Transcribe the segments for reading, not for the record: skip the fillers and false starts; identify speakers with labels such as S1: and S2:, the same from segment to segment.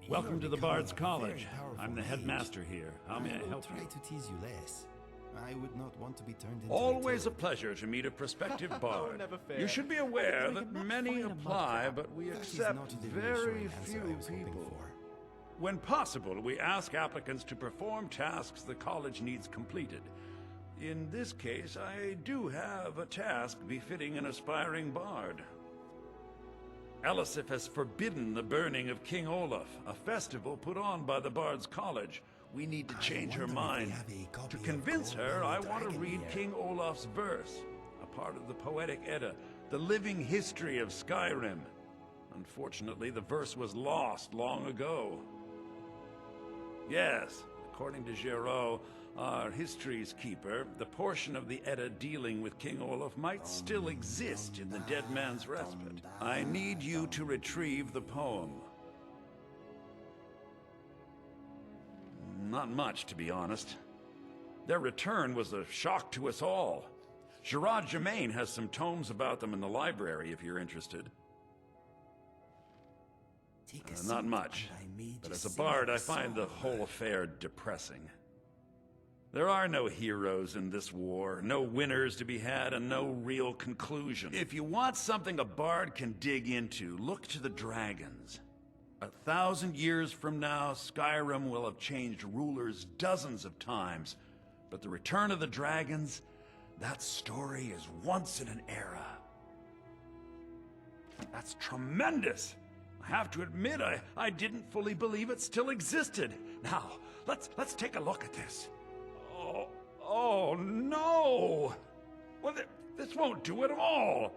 S1: Welcome to the Bards College. I'm the headmaster here. How may I help you?
S2: Try to tease you less. I would not want to be turned into
S1: Always a pleasure to meet a prospective bard. You should be aware that many apply, but we accept very few people. When possible, we ask applicants to perform tasks the college needs completed. In this case, I do have a task befitting an aspiring bard. Elisif has forbidden the burning of King Olaf, a festival put on by the Bards College. We need to change her mind. To convince her, I want to read King Olaf's verse, a part of the Poetic Edda, the living history of Skyrim. Unfortunately, the verse was lost long ago. Yes, according to Giraud, our history's keeper, the portion of the Edda dealing with King Olaf might still exist in the Dead Man's Respite. I need you to retrieve the poem. Not much, to be honest. Their return was a shock to us all. Gerard Germain has some tomes about them in the library, if you're interested. Not much, but as a bard, I find the whole affair depressing. There are no heroes in this war, no winners to be had, and no real conclusion. If you want something a bard can dig into, look to the dragons. 1,000 years from now, Skyrim will have changed rulers dozens of times. But the return of the dragons, that story is once in an era. That's tremendous! I have to admit, I didn't fully believe it still existed. Now, let's take a look at this. Oh no! Well, this won't do at all.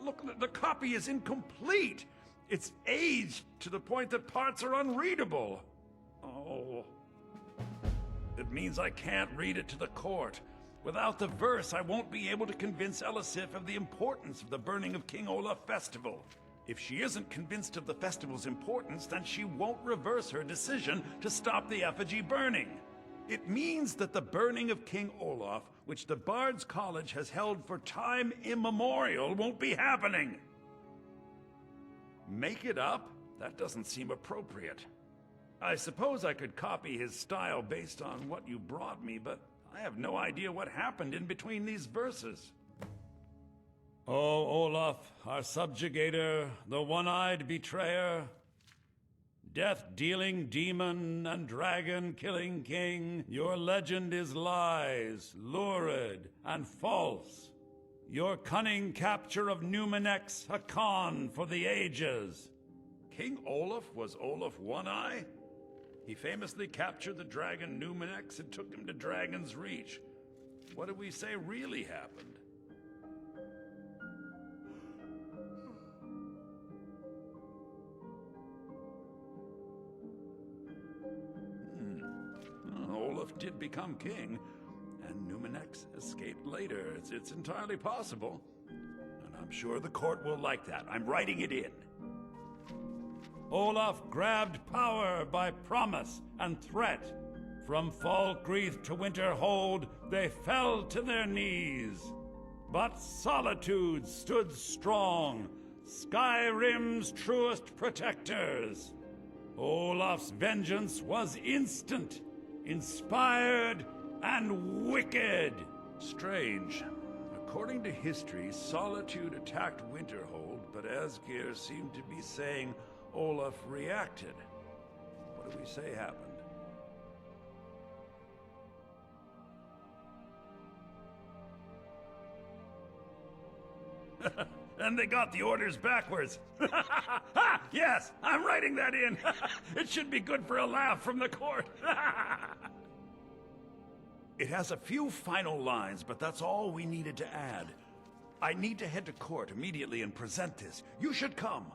S1: Look, the copy is incomplete. It's aged to the point that parts are unreadable. Oh. It means I can't read it to the court. Without the verse, I won't be able to convince Elisif of the importance of the burning of King Olaf Festival. If she isn't convinced of the festival's importance, then she won't reverse her decision to stop the effigy burning. It means that the burning of King Olaf, which the Bards College has held for time immemorial, won't be happening. Make it up? That doesn't seem appropriate. I suppose I could copy his style based on what you brought me, but I have no idea what happened in between these verses. Oh, Olaf, our subjugator, the one-eyed betrayer, death-dealing demon and dragon-killing king, your legend is lies, lurid, and false. Your cunning capture of Numenex, a con for the ages. King Olaf was Olaf One-Eye? He famously captured the dragon Numenex and took him to Dragon's Reach. What did we say really happened? Olaf did become king, and Numenex escaped later. It's entirely possible. And I'm sure the court will like that. I'm writing it in. Olaf grabbed power by promise and threat. From Falkreath to Winterhold, they fell to their knees. But Solitude stood strong, Skyrim's truest protectors. Olaf's vengeance was instant, inspired, and wicked. Strange. According to history, Solitude attacked Winterhold, but Asgeir seemed to be saying Olaf reacted. What do we say happened? And they got the orders backwards. Yes, I'm writing that in. It should be good for a laugh from the court. It has a few final lines, but that's all we needed to add. I need to head to court immediately and present this. You should come.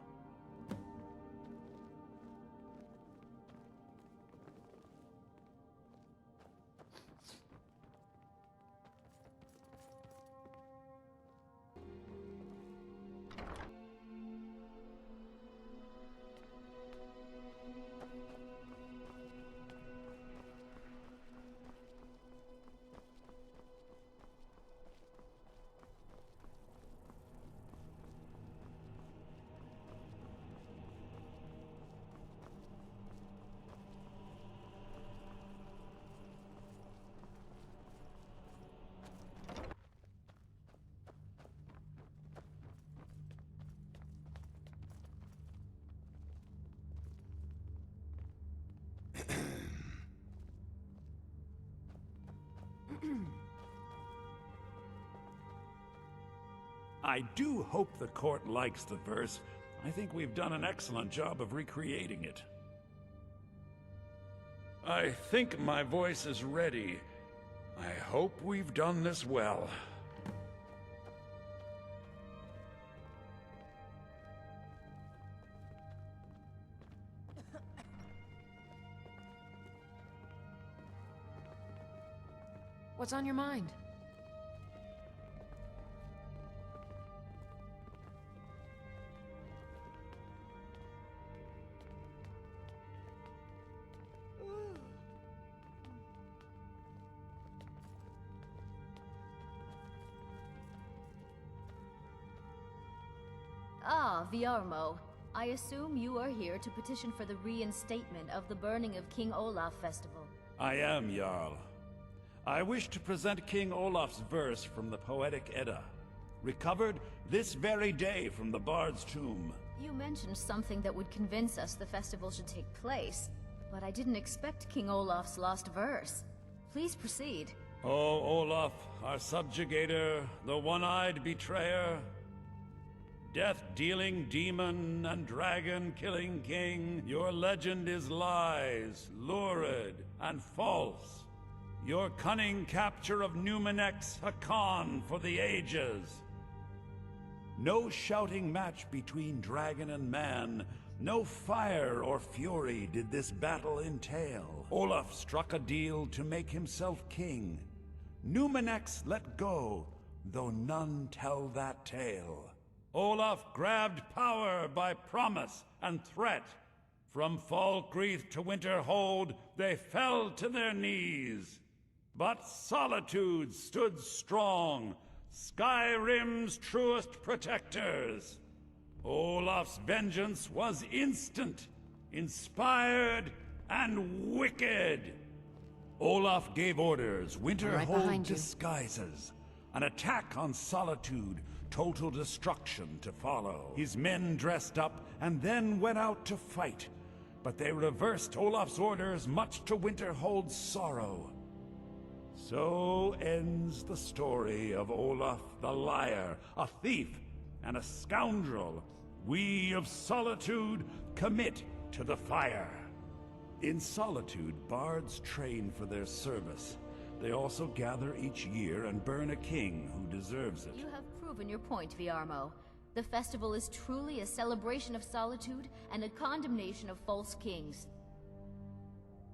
S1: I do hope the court likes the verse. I think we've done an excellent job of recreating it. I think my voice is ready. I hope we've done this well.
S3: What's on your mind?
S4: Ah, Viarmo. I assume you are here to petition for the reinstatement of the burning of King Olaf Festival.
S1: I am, Jarl. I wish to present King Olaf's verse from the Poetic Edda, recovered this very day from the Bard's tomb.
S4: You mentioned something that would convince us the festival should take place, but I didn't expect King Olaf's lost verse. Please proceed.
S1: O Olaf, our subjugator, the one-eyed betrayer, death-dealing demon and dragon-killing king, your legend is lies, lurid, and false. Your cunning capture of Numenex, a con for the ages. No shouting match between dragon and man, no fire or fury did this battle entail. Olaf struck a deal to make himself king. Numenex let go, though none tell that tale. Olaf grabbed power by promise and threat. From Falkreath to Winterhold, they fell to their knees. But Solitude stood strong, Skyrim's truest protectors. Olaf's vengeance was instant, inspired, and wicked. Olaf gave orders, Winterhold disguises, an attack on Solitude, total destruction to follow. His men dressed up and then went out to fight, but they reversed Olaf's orders, much to Winterhold's sorrow. So ends the story of Olaf the liar, a thief and a scoundrel. We of Solitude commit to the fire. In Solitude, bards train for their service. They also gather each year and burn a king who deserves it.
S4: You have proven your point, Viarmo. The festival is truly a celebration of solitude and a condemnation of false kings.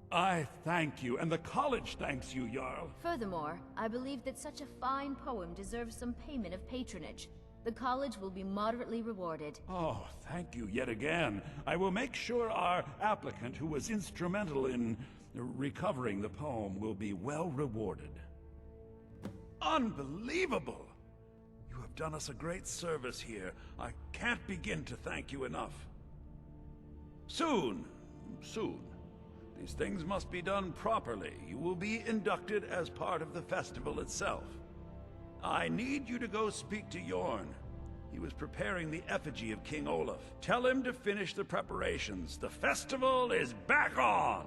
S1: I thank you, and the college thanks you, Jarl.
S4: Furthermore, I believe that such a fine poem deserves some payment of patronage. The college will be moderately rewarded.
S1: Oh, thank you yet again. I will make sure our applicant, who was instrumental in recovering the poem, will be well rewarded. Unbelievable! You have done us a great service here. I can't begin to thank you enough. Soon. These things must be done properly. You will be inducted as part of the festival itself. I need you to go speak to Yorn. He was preparing the effigy of King Olaf. Tell him to finish the preparations. The festival is back on!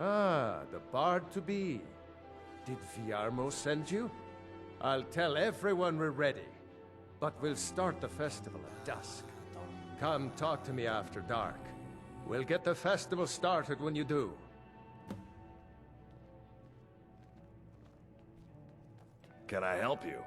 S5: Ah, the bard-to-be. Did Viarmo send you? I'll tell everyone we're ready. but we'll start the festival at dusk. Come talk to me after dark. We'll get the festival started when you do.
S1: Can I help you?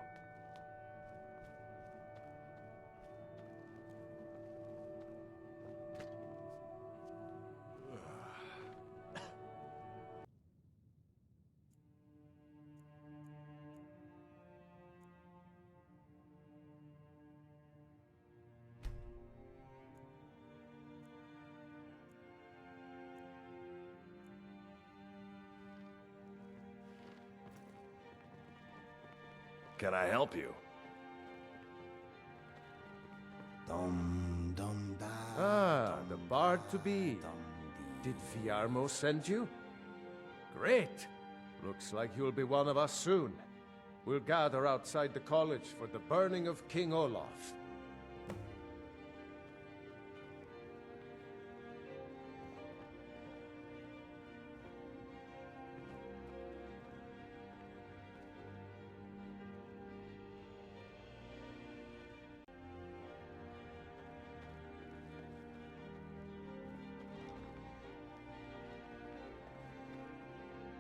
S1: Can I help you?
S2: Dum dum da.
S5: Ah, the Bard to be. Did Fiarmo send you? Great! Looks like you'll be one of us soon. We'll gather outside the college for the burning of King Olaf.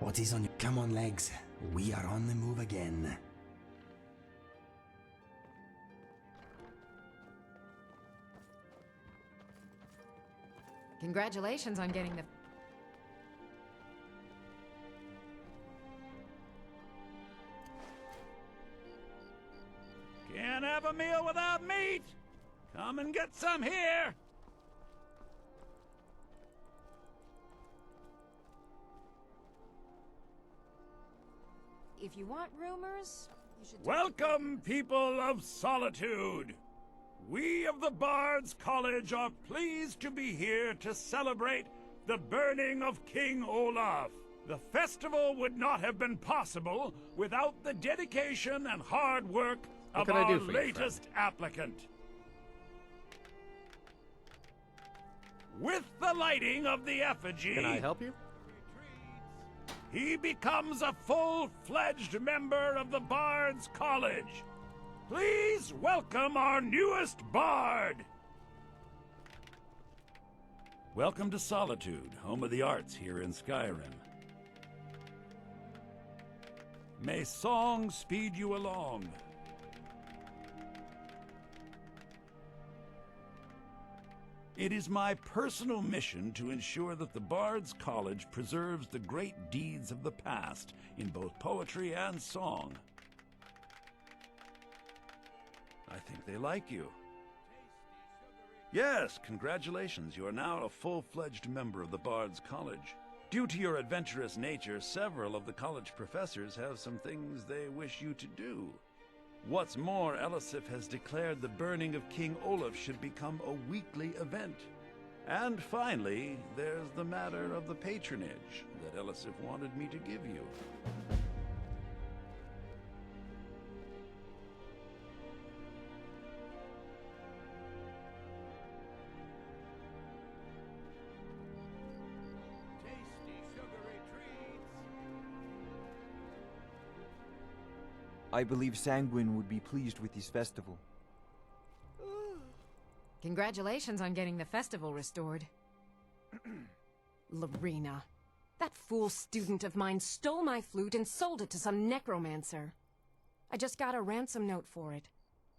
S2: What is on your... Come on, legs. We are on the move again.
S3: Congratulations on getting the...
S1: Can't have a meal without meat! Come and get some here!
S3: If you want rumors, you should...
S1: Welcome, people of Solitude! We of the Bards College are pleased to be here to celebrate the burning of King Olaf. The festival would not have been possible without the dedication and hard work of
S5: can I do
S1: our
S5: for you,
S1: latest applicant. With the lighting of the effigy...
S5: Can I help you?
S1: he becomes a full-fledged member of the Bards College. Please welcome our newest bard. Welcome to Solitude, home of the arts here in Skyrim. May song speed you along. It is my personal mission to ensure that the Bards College preserves the great deeds of the past in both poetry and song. I think they like you. Yes, congratulations. You are now a full-fledged member of the Bards College. Due to your adventurous nature, several of the college professors have some things they wish you to do. What's more, Elisif has declared the burning of King Olaf should become a weekly event. And finally, there's the matter of the patronage that Elisif wanted me to give you.
S6: I believe Sanguine would be pleased with this festival.
S3: Congratulations on getting the festival restored. Lorena. That fool student of mine stole my flute and sold it to some necromancer. I just got a ransom note for it.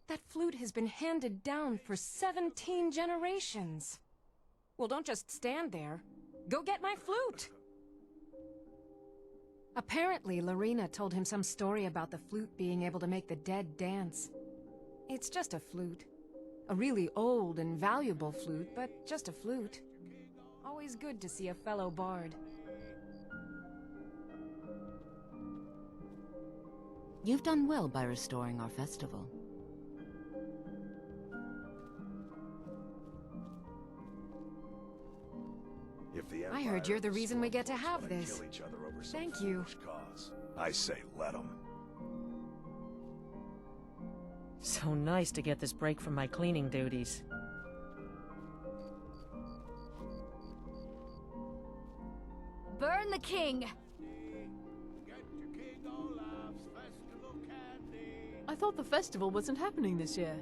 S3: That flute has been handed down for 17 generations. Well, don't just stand there. Go get my flute! Apparently, Lorena told him some story about the flute being able to make the dead dance. It's just a flute. A really old and valuable flute, but just a flute. Always good to see a fellow bard.
S7: You've done well by restoring our festival.
S1: If the
S3: I heard you're the reason we get to have
S1: wanna
S3: this.
S1: kill each other over some
S3: Thank you.
S1: foolish cause, I say let 'em.
S8: So nice to get this break from my cleaning duties.
S4: Burn the king!
S9: I thought the festival wasn't happening this year.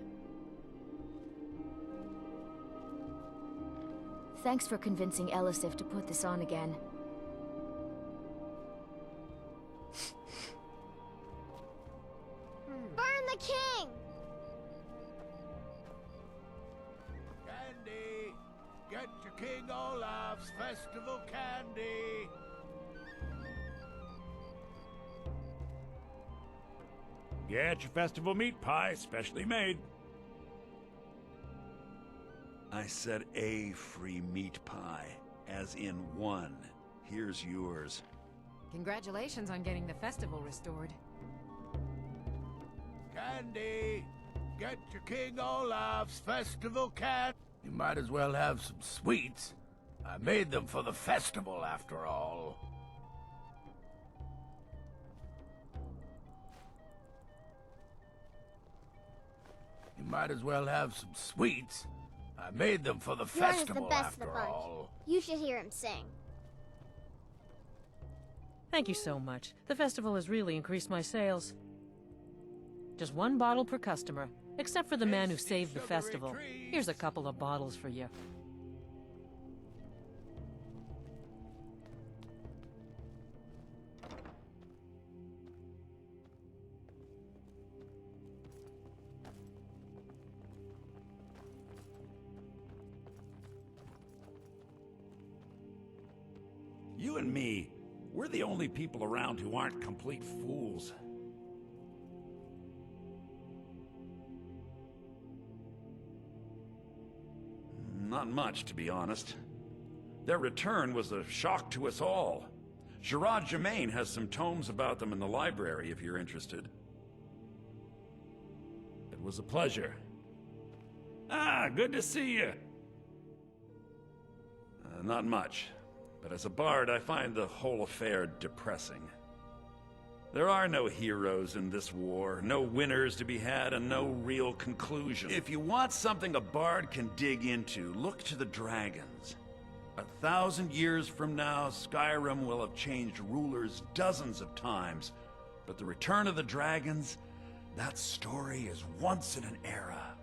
S4: Thanks for convincing Elisif to put this on again.
S10: Burn the king!
S11: Candy! Get to King Olaf's festival candy!
S1: Get your festival meat pie, specially made. I said a free meat pie, as in one. Here's yours.
S3: Congratulations on getting the festival restored.
S11: Candy! Get to King Olaf's festival candy! You might as well have some sweets. I made them for the festival, after all. You might as well have some sweets. I made them for the
S10: Bjorn is
S11: festival,
S10: the best of the
S11: after
S10: bunch.
S11: all.
S10: You should hear him sing.
S8: Thank you so much. The festival has really increased my sales. Just 1 bottle per customer, except for the man who saved the festival. Here's a couple of bottles for you.
S1: You and me, we're the only people around who aren't complete fools. Not much, to be honest. Their return was a shock to us all. Gerard Germain has some tomes about them in the library, if you're interested. It was a pleasure. Ah, good to see you. Not much. But as a bard, I find the whole affair depressing. There are no heroes in this war, no winners to be had, and no real conclusion. If you want something a bard can dig into, look to the dragons. 1,000 years from now, Skyrim will have changed rulers dozens of times, but the return of the dragons, that story is once in an era.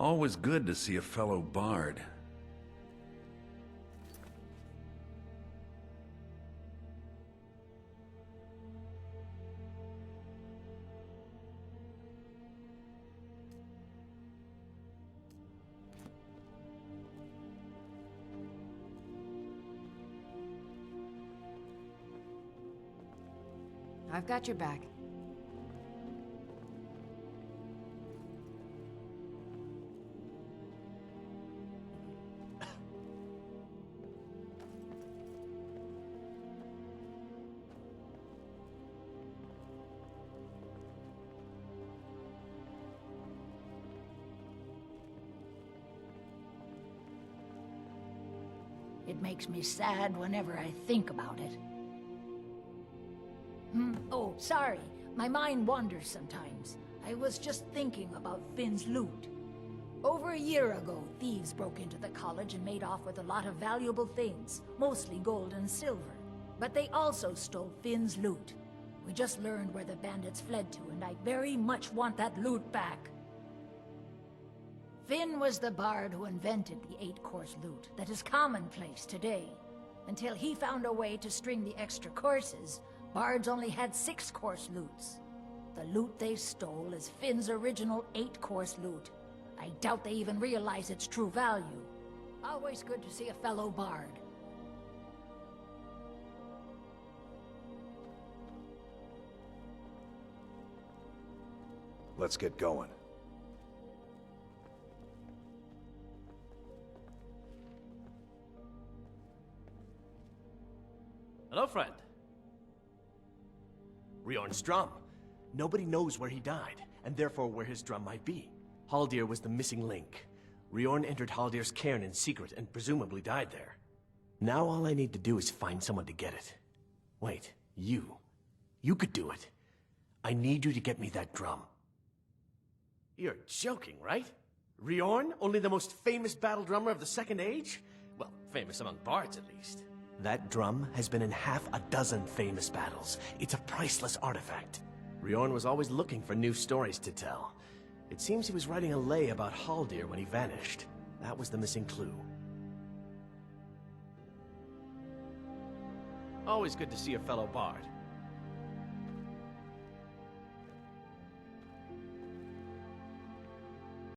S1: Always good to see a fellow bard.
S3: I've got your back.
S12: It makes me sad whenever I think about it. Oh, sorry. My mind wanders sometimes. I was just thinking about Finn's loot. Over a year ago, thieves broke into the college and made off with a lot of valuable things, mostly gold and silver. But they also stole Finn's loot. We just learned where the bandits fled to, and I very much want that loot back. Finn was the bard who invented the 8-course loot that is commonplace today. Until he found a way to string the extra courses, bards only had 6-course loots. The loot they stole is Finn's original 8-course loot. I doubt they even realize its true value. Always good to see a fellow bard.
S13: Let's get going.
S14: Hello, friend. Riorn's drum. Nobody knows where he died, and therefore where his drum might be. Haldir was the missing link. Riorn entered Haldir's cairn in secret and presumably died there. Now all I need to do is find someone to get it. Wait, you. You could do it. I need you to get me that drum. You're joking, right? Riorn, only the most famous battle drummer of the Second Age? Well, famous among bards at least. That drum has been in half a dozen famous battles. It's a priceless artifact. Rhaegon was always looking for new stories to tell. It seems he was writing a lay about Haldir when he vanished. That was the missing clue. Always good to see a fellow bard.